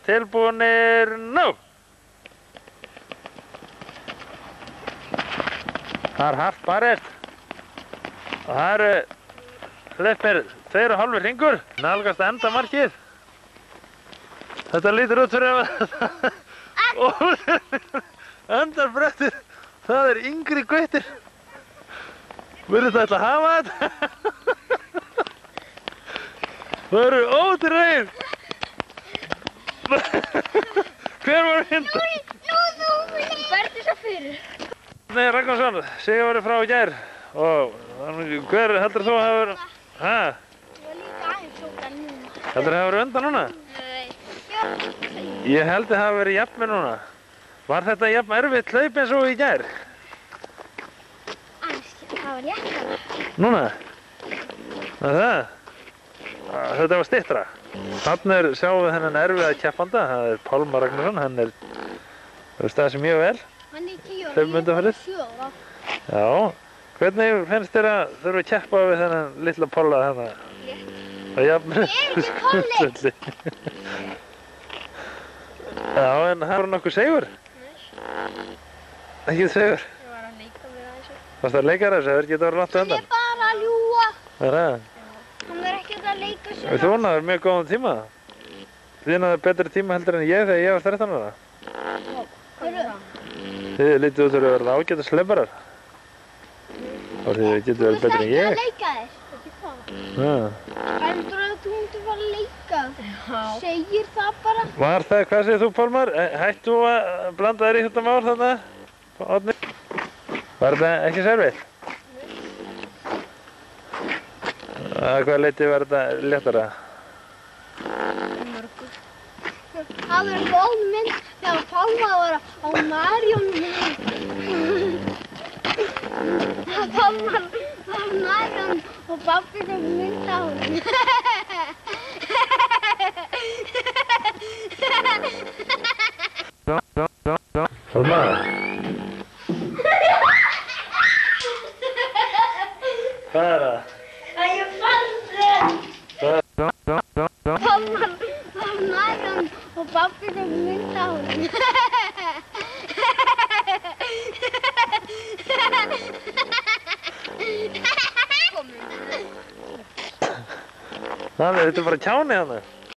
tilbúnir, nú! Það er hart barist. Og það eru hlaupnir 2,5 hringur, nálgast endamarkið. Þetta lítur út fyrir að endarbrettið, það er yngri gautir. Virðist ætla að hafa þetta. Það eru ótrúlegir. Hver var hinda? Nú, verður svo fyrir. Nei, Ragnarsson, Sigurður frá í gær. Og hver heldur þú að hafa verið? Hæ? Ég var líka aðeins sóta núna. Heldur það hafa verið undan núna? Nei. Ég held að það hafa verið jafn með núna. Var þetta jafn erfitt hlaup eins og í gær? Það var léttara. Núna? Það? Þetta var styttra. Þarna sjáum við þennan erfiða keppanda. Það er Pálmar Ragnarsson. Hann staðið sig mjög vel. Hann er 10 ára, Hlaupmyndaferðir. 7 ára. Já. Hvernig finnst þér að þurfa að keppa við þennan litla Pála þarna? Létt. Og jafn með skotsulli. Já, en það var nokkuð segur? Nei. Ekki segur? Ég var að leika við það þessu. Varstu að leika þessu? Það verður ekki að vera langt á Hann undan. er bara að ljúga. Það er það? Hann verður ekkert að leika sér. Þú náður mjög góðan tíma. Þið náður betri tíma heldur en ég þegar ég var 13 ára. Þið lítið út fyrir að verða ágæta sleiparar. Og þið getur verið betri en ég. Þú ert ekki að leika þér. Ekki það. Heldur að þú myndir fara að leika? Já. Segir það bara. Var það, hvað segir þú Pálmar? Hættu þú að blanda þér í þetta mál þarna? Árni? Var þetta ekki servitt? Að hvað leyti var þetta léttara? Mörgur. Það verður góð mynd þegar Pálmar var á Marjónu. Pálmar var á Marjónu og pabbi tók mynd á honum. Pálmar? Hvað er það? Ég fann þér! Pálmar var á Marjónu og pabbi tók mynd á honum. Þetta er bara kjáni hana.